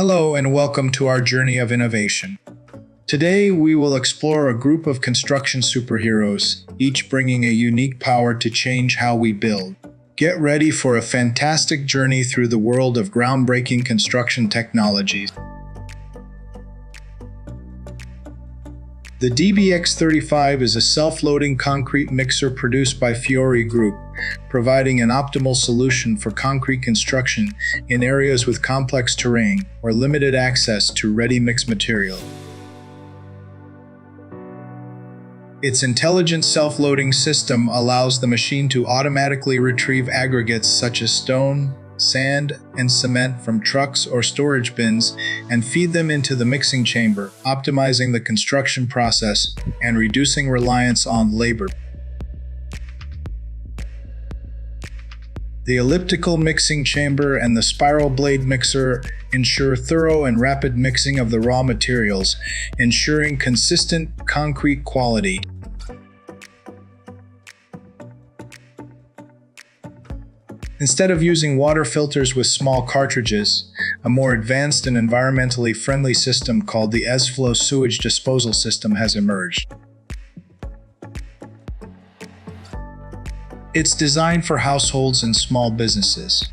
Hello and welcome to our journey of innovation. Today we will explore a group of construction superheroes, each bringing a unique power to change how we build. Get ready for a fantastic journey through the world of groundbreaking construction technologies. The DBX35 is a self-loading concrete mixer produced by Fiori Group, providing an optimal solution for concrete construction in areas with complex terrain or limited access to ready-mix material. Its intelligent self-loading system allows the machine to automatically retrieve aggregates such as stone, sand, and cement from trucks or storage bins and feed them into the mixing chamber, optimizing the construction process and reducing reliance on labor. The elliptical mixing chamber and the spiral blade mixer ensure thorough and rapid mixing of the raw materials, ensuring consistent concrete quality. Instead of using water filters with small cartridges, a more advanced and environmentally friendly system called the S-Flow sewage disposal system has emerged. It's designed for households and small businesses.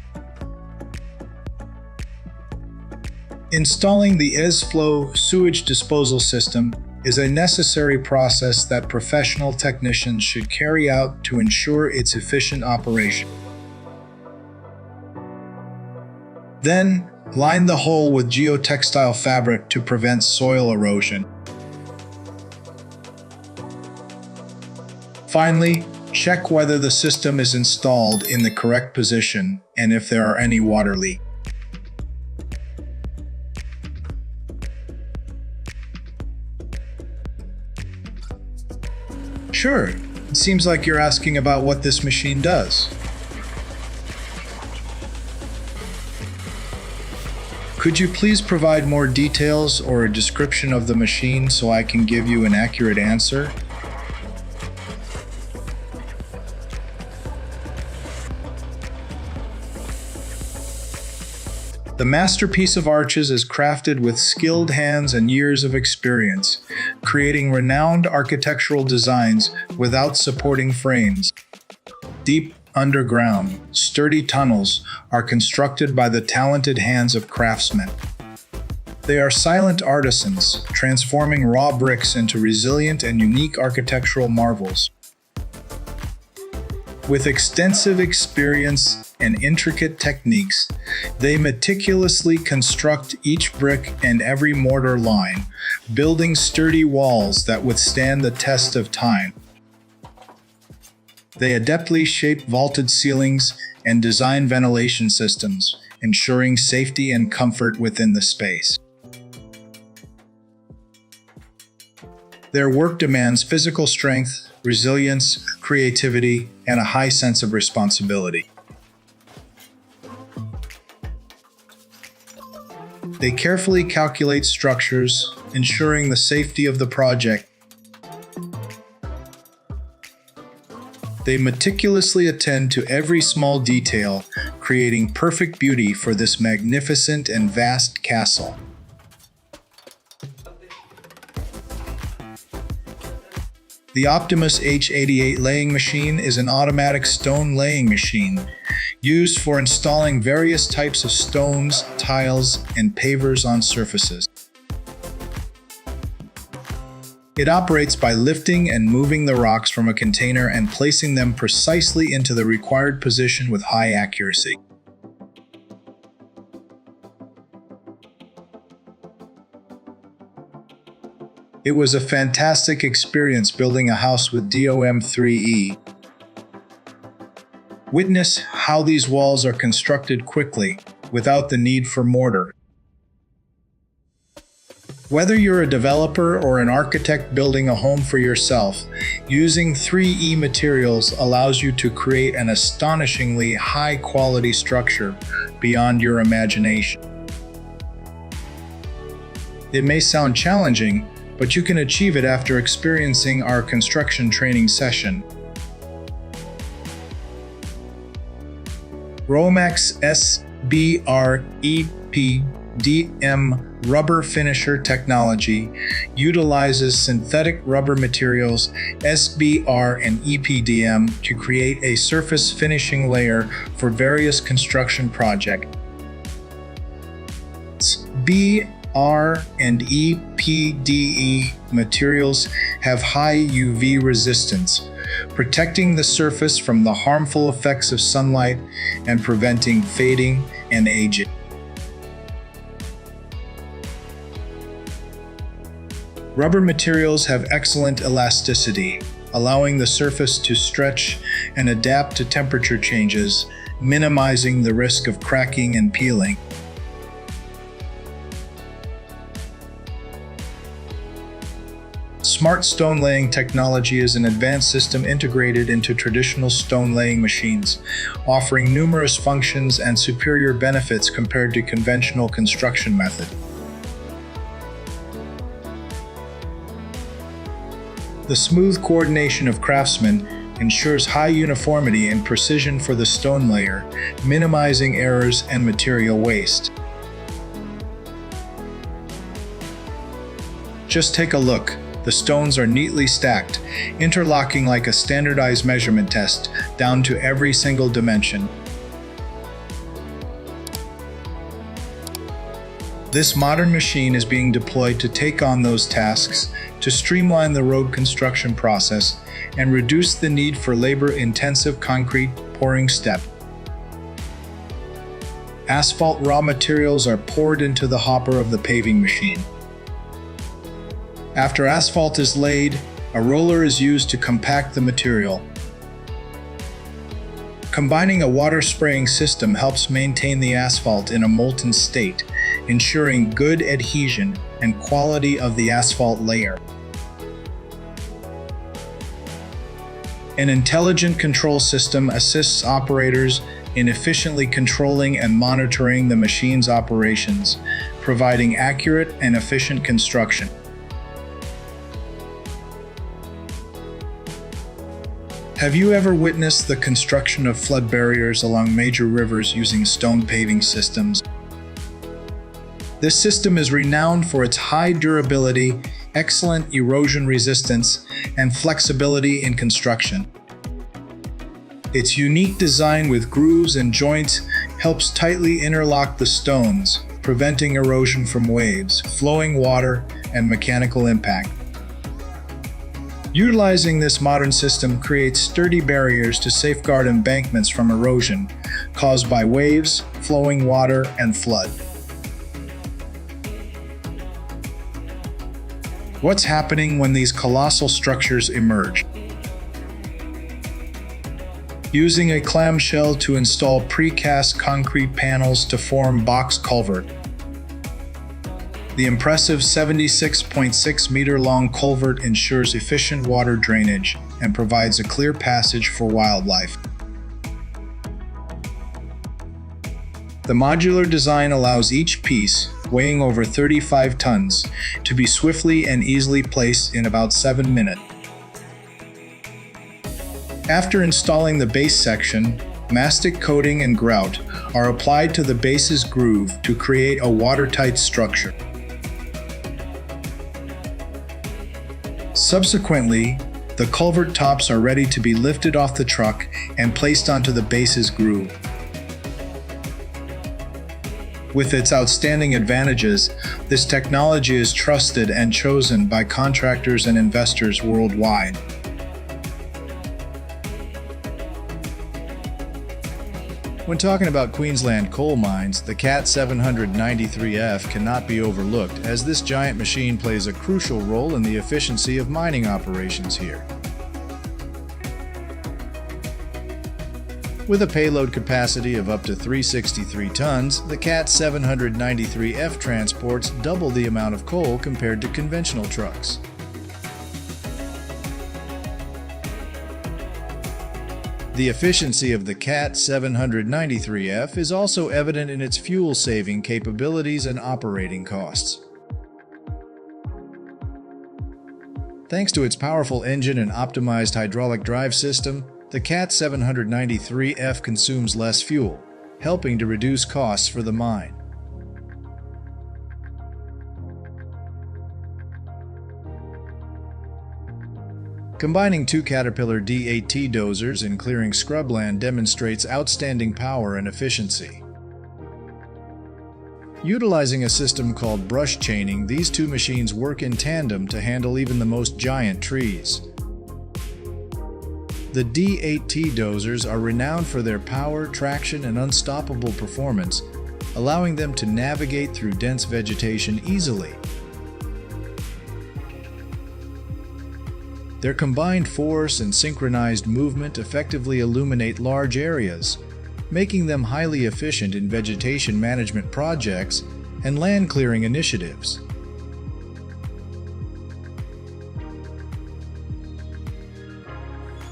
Installing the S-Flow sewage disposal system is a necessary process that professional technicians should carry out to ensure its efficient operation. Then, line the hole with geotextile fabric to prevent soil erosion. Finally, check whether the system is installed in the correct position and if there are any water leaks. Sure, it seems like you're asking about what this machine does. Could you please provide more details or a description of the machine so I can give you an accurate answer? The masterpiece of arches is crafted with skilled hands and years of experience, creating renowned architectural designs without supporting frames. Deep underground, sturdy tunnels are constructed by the talented hands of craftsmen. They are silent artisans, transforming raw bricks into resilient and unique architectural marvels. With extensive experience and intricate techniques, they meticulously construct each brick and every mortar line, building sturdy walls that withstand the test of time. They adeptly shape vaulted ceilings and design ventilation systems, ensuring safety and comfort within the space. Their work demands physical strength, resilience, creativity, and a high sense of responsibility. They carefully calculate structures, ensuring the safety of the project. They meticulously attend to every small detail, creating perfect beauty for this magnificent and vast castle. The Optimus H88 laying machine is an automatic stone laying machine used for installing various types of stones, tiles, and pavers on surfaces. It operates by lifting and moving the rocks from a container and placing them precisely into the required position with high accuracy. It was a fantastic experience building a house with DOM3E. Witness how these walls are constructed quickly, without the need for mortar. Whether you're a developer or an architect building a home for yourself, using 3E materials allows you to create an astonishingly high-quality structure beyond your imagination. It may sound challenging, but you can achieve it after experiencing our construction training session. Romex SBREP DM rubber finisher technology utilizes synthetic rubber materials SBR and EPDM to create a surface finishing layer for various construction projects. BR and EPDE materials have high UV resistance, protecting the surface from the harmful effects of sunlight and preventing fading and aging. Rubber materials have excellent elasticity, allowing the surface to stretch and adapt to temperature changes, minimizing the risk of cracking and peeling. Smart stone laying technology is an advanced system integrated into traditional stone laying machines, offering numerous functions and superior benefits compared to conventional construction methods. The smooth coordination of craftsmen ensures high uniformity and precision for the stone layer, minimizing errors and material waste. Just take a look. The stones are neatly stacked, interlocking like a standardized measurement test, down to every single dimension. This modern machine is being deployed to take on those tasks, to streamline the road construction process, and reduce the need for labor-intensive concrete pouring step. Asphalt raw materials are poured into the hopper of the paving machine. After asphalt is laid, a roller is used to compact the material. Combining a water spraying system helps maintain the asphalt in a molten state, ensuring good adhesion and quality of the asphalt layer. An intelligent control system assists operators in efficiently controlling and monitoring the machine's operations, providing accurate and efficient construction. Have you ever witnessed the construction of flood barriers along major rivers using stone paving systems? This system is renowned for its high durability, excellent erosion resistance, and flexibility in construction. Its unique design with grooves and joints helps tightly interlock the stones, preventing erosion from waves, flowing water, and mechanical impact. Utilizing this modern system creates sturdy barriers to safeguard embankments from erosion caused by waves, flowing water, and flood. What's happening when these colossal structures emerge? Using a clamshell to install precast concrete panels to form box culvert. The impressive 76.6 meter long culvert ensures efficient water drainage and provides a clear passage for wildlife. The modular design allows each piece, weighing over 35 tons, to be swiftly and easily placed in about 7 minutes. After installing the base section, mastic coating and grout are applied to the base's groove to create a watertight structure. Subsequently, the culvert tops are ready to be lifted off the truck and placed onto the base's groove. With its outstanding advantages, this technology is trusted and chosen by contractors and investors worldwide. When talking about Queensland coal mines, the CAT 793F cannot be overlooked, as this giant machine plays a crucial role in the efficiency of mining operations here. With a payload capacity of up to 363 tons, the CAT 793F transports double the amount of coal compared to conventional trucks. The efficiency of the CAT 793F is also evident in its fuel-saving capabilities and operating costs. Thanks to its powerful engine and optimized hydraulic drive system, the CAT 793F consumes less fuel, helping to reduce costs for the mine. Combining two Caterpillar D8T dozers in clearing scrubland demonstrates outstanding power and efficiency. Utilizing a system called brush chaining, these two machines work in tandem to handle even the most giant trees. The D8T dozers are renowned for their power, traction, and unstoppable performance, allowing them to navigate through dense vegetation easily. Their combined force and synchronized movement effectively illuminate large areas, making them highly efficient in vegetation management projects and land clearing initiatives.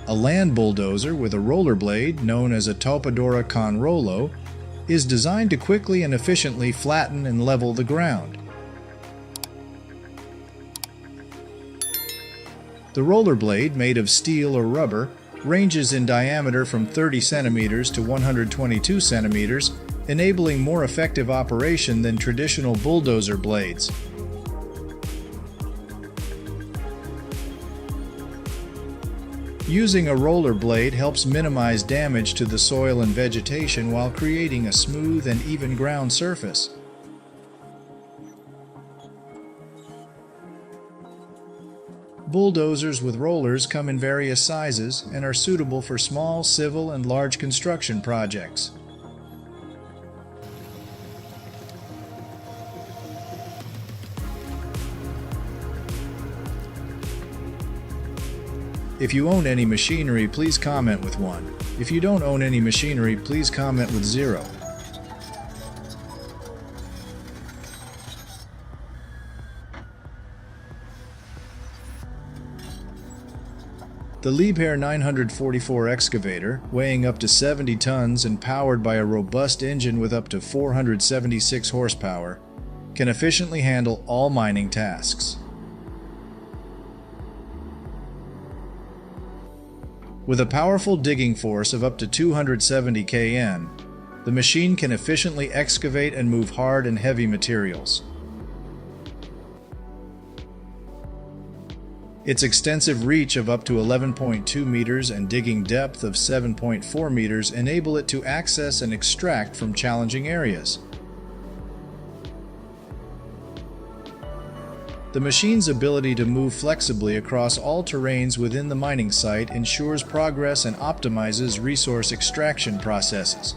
A land bulldozer with a roller blade, known as a topadora con rollo, is designed to quickly and efficiently flatten and level the ground. The roller blade, made of steel or rubber, ranges in diameter from 30 centimeters to 122 centimeters, enabling more effective operation than traditional bulldozer blades. Using a roller blade helps minimize damage to the soil and vegetation while creating a smooth and even ground surface. Bulldozers with rollers come in various sizes and are suitable for small civil and large construction projects. If you own any machinery, please comment with 1. If you don't own any machinery, please comment with 0. The Liebherr 944 excavator, weighing up to 70 tons and powered by a robust engine with up to 476 horsepower, can efficiently handle all mining tasks. With a powerful digging force of up to 270 kN, the machine can efficiently excavate and move hard and heavy materials. Its extensive reach of up to 11.2 meters and digging depth of 7.4 meters enable it to access and extract from challenging areas. The machine's ability to move flexibly across all terrains within the mining site ensures progress and optimizes resource extraction processes.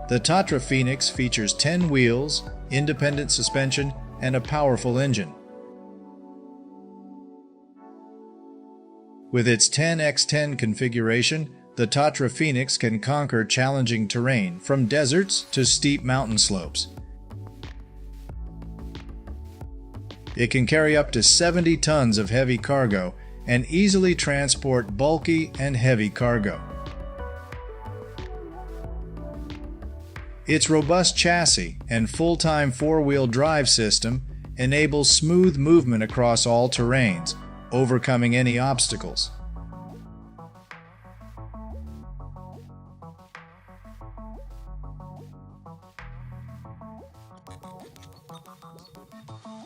The Tatra Phoenix features 10 wheels, independent suspension, and a powerful engine. With its 10x10 configuration, the Tatra Phoenix can conquer challenging terrain, from deserts to steep mountain slopes. It can carry up to 70 tons of heavy cargo and easily transport bulky and heavy cargo. Its robust chassis and full-time four-wheel drive system enables smooth movement across all terrains, overcoming any obstacles.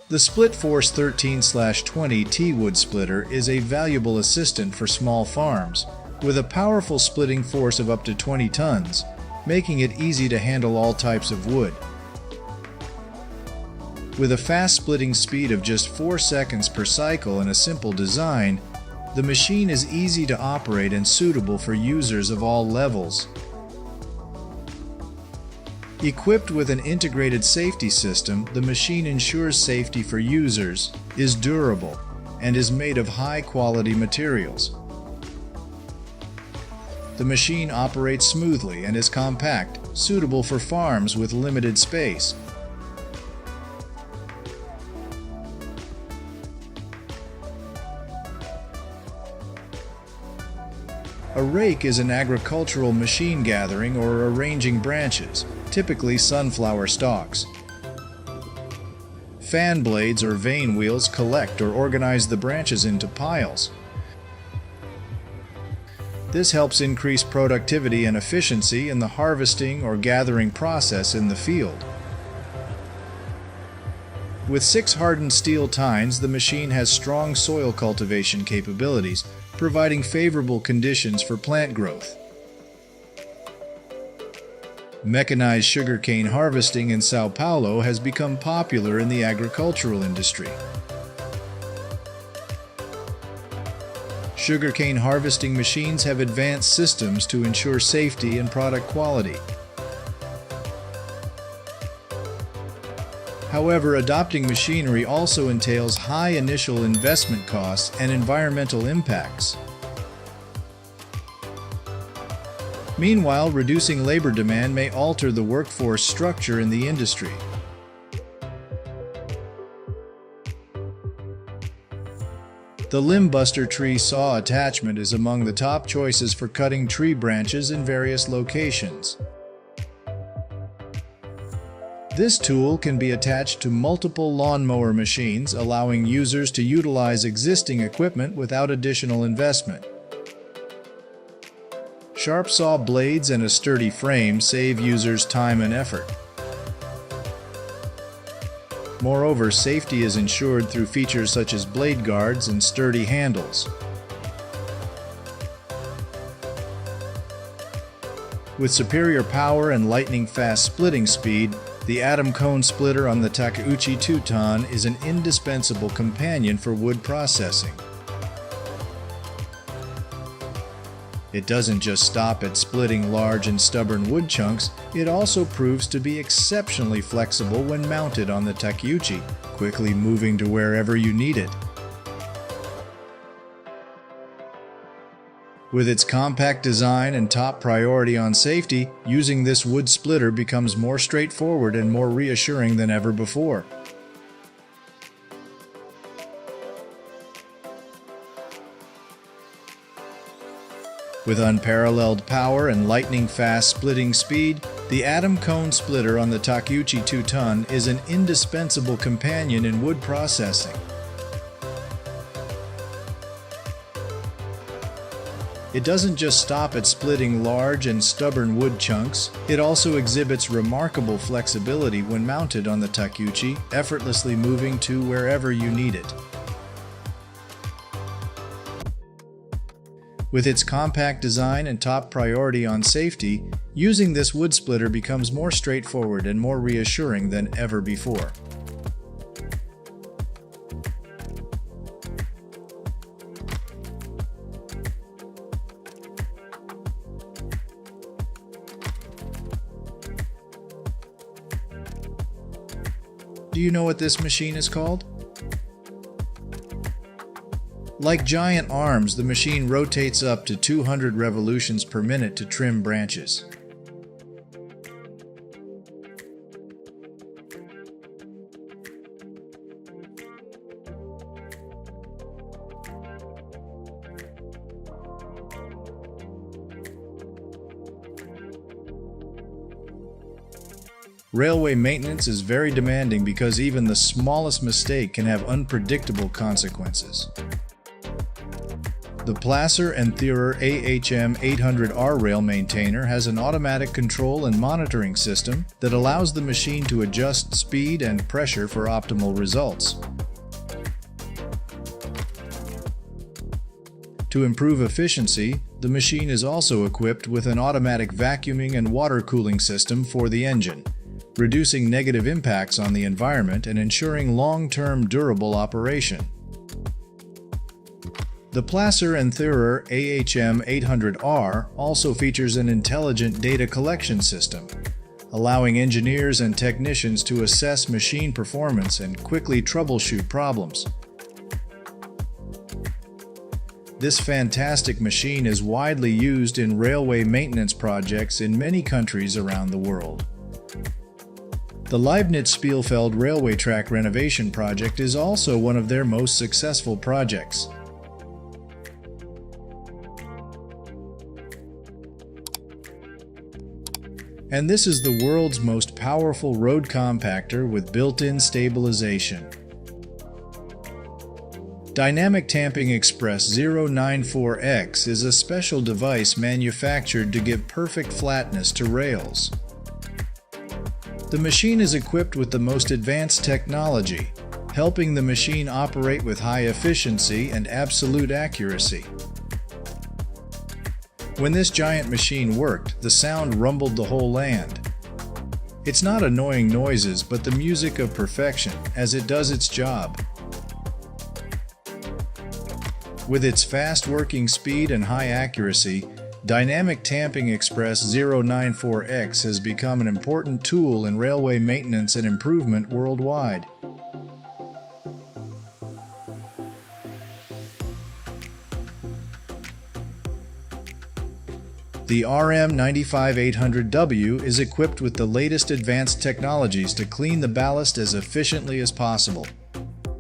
The Split Force 13/20 T-Wood splitter is a valuable assistant for small farms, with a powerful splitting force of up to 20 tons, making it easy to handle all types of wood. With a fast splitting speed of just 4 seconds per cycle and a simple design, the machine is easy to operate and suitable for users of all levels. Equipped with an integrated safety system, the machine ensures safety for users, is durable, and is made of high-quality materials. The machine operates smoothly and is compact, suitable for farms with limited space. A rake is an agricultural machine gathering or arranging branches, typically sunflower stalks. Fan blades or vane wheels collect or organize the branches into piles. This helps increase productivity and efficiency in the harvesting or gathering process in the field. With 6 hardened steel tines, the machine has strong soil cultivation capabilities, providing favorable conditions for plant growth. Mechanized sugarcane harvesting in Sao Paulo has become popular in the agricultural industry. Sugarcane harvesting machines have advanced systems to ensure safety and product quality. However, adopting machinery also entails high initial investment costs and environmental impacts. Meanwhile, reducing labor demand may alter the workforce structure in the industry. The limb buster tree saw attachment is among the top choices for cutting tree branches in various locations. This tool can be attached to multiple lawnmower machines, allowing users to utilize existing equipment without additional investment. Sharp saw blades and a sturdy frame save users time and effort. Moreover, safety is ensured through features such as blade guards and sturdy handles. With superior power and lightning-fast splitting speed, the atom cone splitter on the Takeuchi 2-ton is an indispensable companion for wood processing. It doesn't just stop at splitting large and stubborn wood chunks, it also proves to be exceptionally flexible when mounted on the Takeuchi, quickly moving to wherever you need it. With its compact design and top priority on safety, using this wood splitter becomes more straightforward and more reassuring than ever before. With unparalleled power and lightning-fast splitting speed, the atom cone splitter on the Takeuchi 2-ton is an indispensable companion in wood processing. It doesn't just stop at splitting large and stubborn wood chunks, it also exhibits remarkable flexibility when mounted on the Takeuchi, effortlessly moving to wherever you need it. With its compact design and top priority on safety, using this wood splitter becomes more straightforward and more reassuring than ever before. Do you know what this machine is called? Like giant arms, the machine rotates up to 200 revolutions per minute to trim branches. Railway maintenance is very demanding because even the smallest mistake can have unpredictable consequences. The Placer & Thierer AHM 800R rail maintainer has an automatic control and monitoring system that allows the machine to adjust speed and pressure for optimal results. To improve efficiency, the machine is also equipped with an automatic vacuuming and water cooling system for the engine, reducing negative impacts on the environment and ensuring long-term durable operation. The Placer & Thierer AHM 800R also features an intelligent data collection system, allowing engineers and technicians to assess machine performance and quickly troubleshoot problems. This fantastic machine is widely used in railway maintenance projects in many countries around the world. The Leibniz-Spielfeld railway track renovation project is also one of their most successful projects. And this is the world's most powerful road compactor with built-in stabilization. Dynamic Tamping Express 094X is a special device manufactured to give perfect flatness to rails. The machine is equipped with the most advanced technology, helping the machine operate with high efficiency and absolute accuracy. When this giant machine worked, the sound rumbled the whole land. It's not annoying noises, but the music of perfection, as it does its job. With its fast working speed and high accuracy, Dynamic Tamping Express 094X has become an important tool in railway maintenance and improvement worldwide. The RM95800W is equipped with the latest advanced technologies to clean the ballast as efficiently as possible.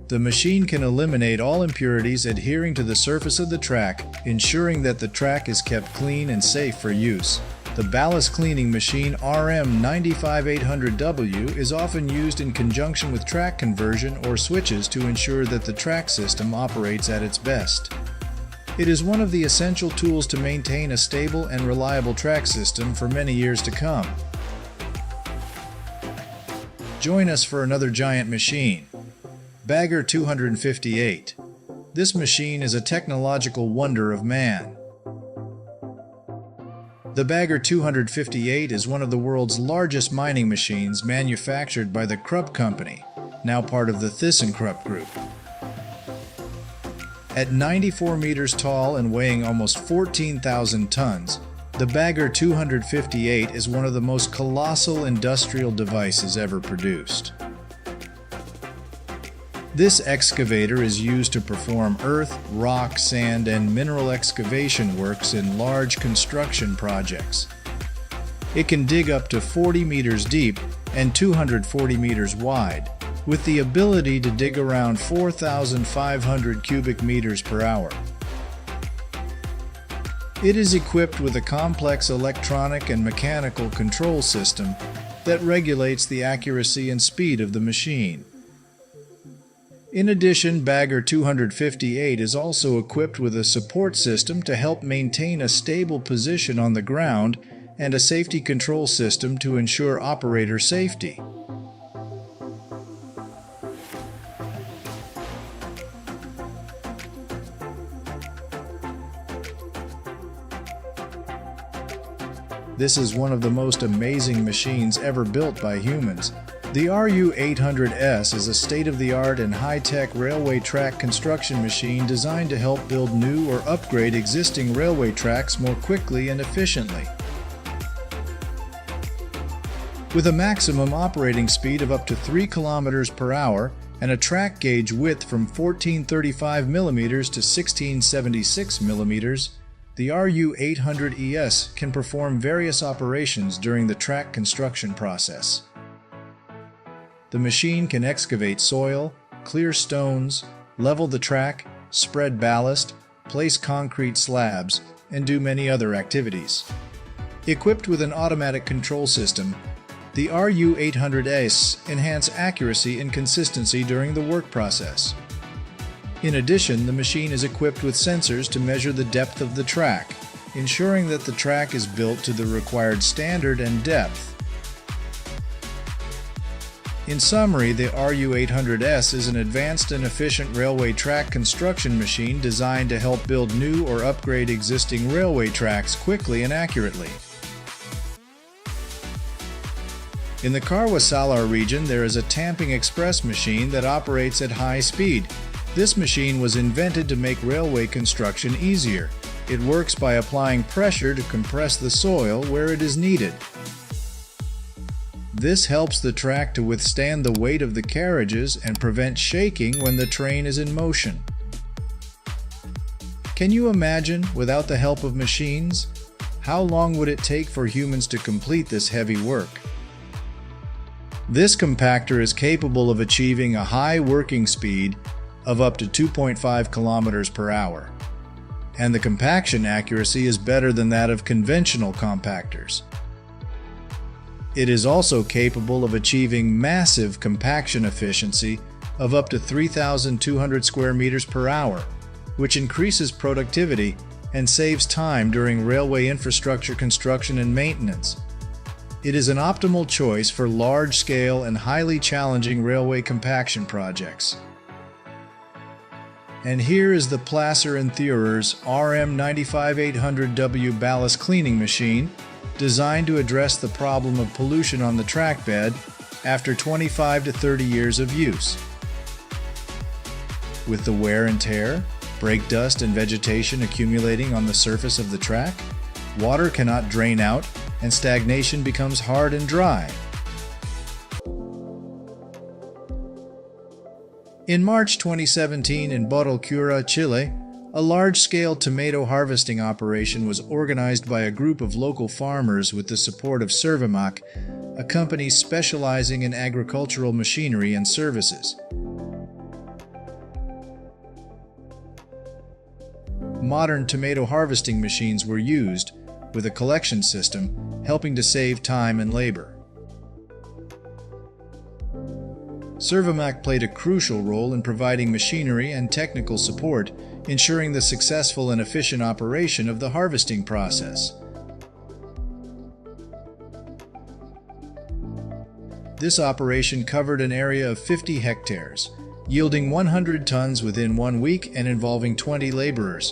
The machine can eliminate all impurities adhering to the surface of the track, ensuring that the track is kept clean and safe for use. The ballast cleaning machine RM95800W is often used in conjunction with track conversion or switches to ensure that the track system operates at its best. It is one of the essential tools to maintain a stable and reliable track system for many years to come. Join us for another giant machine, Bagger 258. This machine is a technological wonder of man. The Bagger 258 is one of the world's largest mining machines manufactured by the Krupp Company, now part of the ThyssenKrupp Group. At 94 meters tall and weighing almost 14,000 tons, the Bagger 258 is one of the most colossal industrial devices ever produced. This excavator is used to perform earth, rock, sand, and mineral excavation works in large construction projects. It can dig up to 40 meters deep and 240 meters wide, with the ability to dig around 4,500 cubic meters per hour. It is equipped with a complex electronic and mechanical control system that regulates the accuracy and speed of the machine. In addition, Bagger 258 is also equipped with a support system to help maintain a stable position on the ground and a safety control system to ensure operator safety. This is one of the most amazing machines ever built by humans. The RU800S is a state-of-the-art and high-tech railway track construction machine designed to help build new or upgrade existing railway tracks more quickly and efficiently. With a maximum operating speed of up to 3 kilometers per hour and a track gauge width from 1435 mm to 1676 mm, the RU800ES can perform various operations during the track construction process. The machine can excavate soil, clear stones, level the track, spread ballast, place concrete slabs, and do many other activities. Equipped with an automatic control system, the RU800S enhances accuracy and consistency during the work process. In addition, the machine is equipped with sensors to measure the depth of the track, ensuring that the track is built to the required standard and depth. In summary, the RU800S is an advanced and efficient railway track construction machine designed to help build new or upgrade existing railway tracks quickly and accurately. In the Karwasalar region, there is a Tamping Express machine that operates at high speed. This machine was invented to make railway construction easier. It works by applying pressure to compress the soil where it is needed. This helps the track to withstand the weight of the carriages and prevent shaking when the train is in motion. Can you imagine, without the help of machines, how long would it take for humans to complete this heavy work? This compactor is capable of achieving a high working speed of up to 2.5 kilometers per hour, and the compaction accuracy is better than that of conventional compactors. It is also capable of achieving massive compaction efficiency of up to 3,200 square meters per hour, which increases productivity and saves time during railway infrastructure construction and maintenance. It is an optimal choice for large-scale and highly challenging railway compaction projects. And here is the Placer & Thurer's RM95800W ballast cleaning machine, designed to address the problem of pollution on the track bed after 25 to 30 years of use. With the wear and tear, brake dust and vegetation accumulating on the surface of the track, water cannot drain out and stagnation becomes hard and dry. In March 2017 in Borolcura, Chile, a large-scale tomato harvesting operation was organized by a group of local farmers with the support of Servimac, a company specializing in agricultural machinery and services. Modern tomato harvesting machines were used, with a collection system helping to save time and labor. Servimac played a crucial role in providing machinery and technical support, ensuring the successful and efficient operation of the harvesting process. This operation covered an area of 50 hectares, yielding 100 tons within 1 week and involving 20 laborers.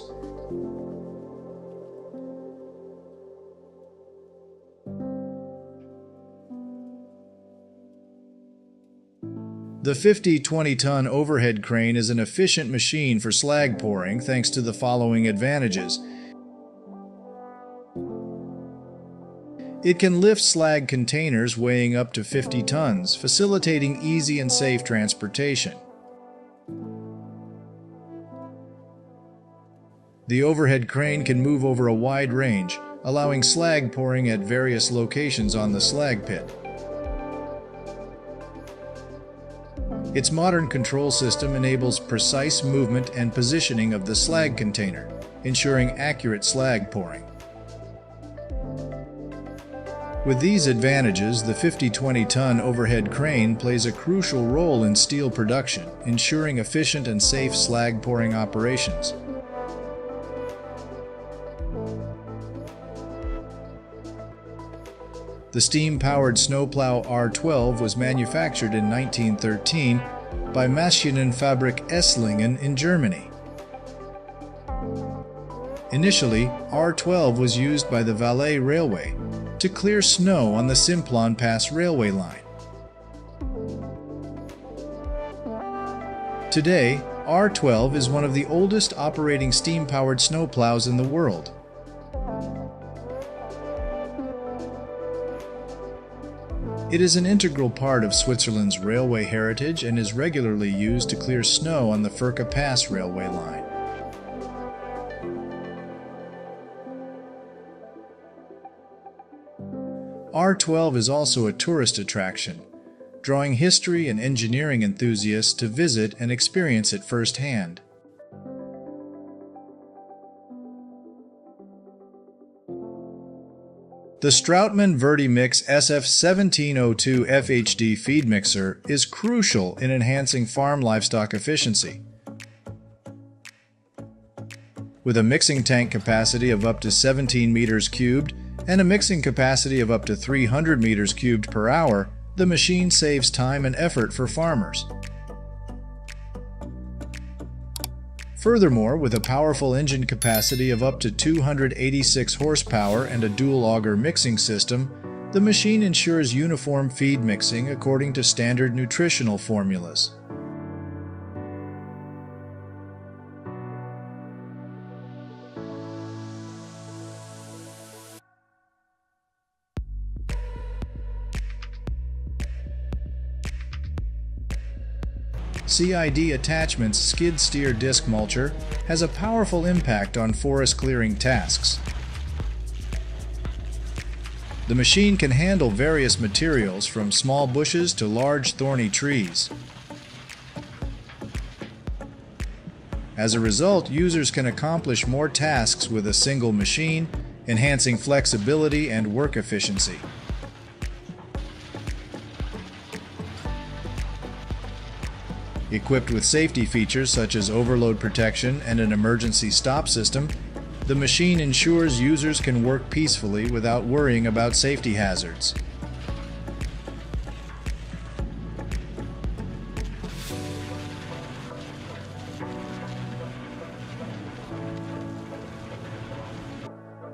The 50-20-ton overhead crane is an efficient machine for slag pouring thanks to the following advantages. It can lift slag containers weighing up to 50 tons, facilitating easy and safe transportation. The overhead crane can move over a wide range, allowing slag pouring at various locations on the slag pit. Its modern control system enables precise movement and positioning of the slag container, ensuring accurate slag pouring. With these advantages, the 50-20-ton overhead crane plays a crucial role in steel production, ensuring efficient and safe slag pouring operations. The steam-powered snowplow R12 was manufactured in 1913 by Maschinenfabrik Esslingen in Germany. Initially, R12 was used by the Valais Railway to clear snow on the Simplon Pass railway line. Today, R12 is one of the oldest operating steam-powered snowplows in the world. It is an integral part of Switzerland's railway heritage and is regularly used to clear snow on the Furka Pass railway line. R12 is also a tourist attraction, drawing history and engineering enthusiasts to visit and experience it firsthand. The Strautmann Vertimix SF1702 FHD feed mixer is crucial in enhancing farm livestock efficiency. With a mixing tank capacity of up to 17 meters cubed and a mixing capacity of up to 300 meters cubed per hour, the machine saves time and effort for farmers. Furthermore, with a powerful engine capacity of up to 286 horsepower and a dual auger mixing system, the machine ensures uniform feed mixing according to standard nutritional formulas. CID Attachment's skid steer disc mulcher has a powerful impact on forest clearing tasks. The machine can handle various materials from small bushes to large thorny trees. As a result, users can accomplish more tasks with a single machine, enhancing flexibility and work efficiency. Equipped with safety features such as overload protection and an emergency stop system, the machine ensures users can work peacefully without worrying about safety hazards.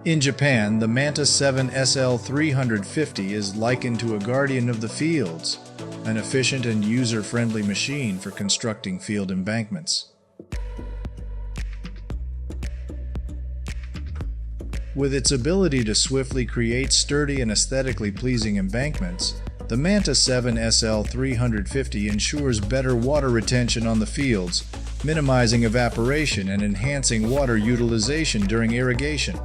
In Japan, the Manta 7 SL350 is likened to a guardian of the fields, an efficient and user-friendly machine for constructing field embankments. With its ability to swiftly create sturdy and aesthetically pleasing embankments, the Manta 7 SL350 ensures better water retention on the fields, minimizing evaporation and enhancing water utilization during irrigation.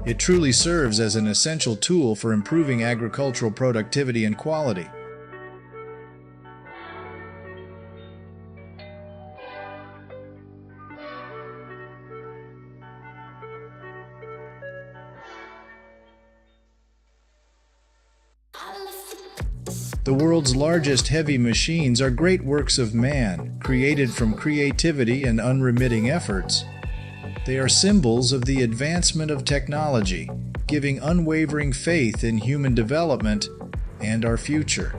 It truly serves as an essential tool for improving agricultural productivity and quality. The world's largest heavy machines are great works of man, created from creativity and unremitting efforts. They are symbols of the advancement of technology, giving unwavering faith in human development and our future.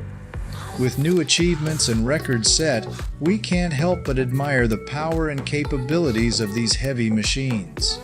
With new achievements and records set, we can't help but admire the power and capabilities of these heavy machines.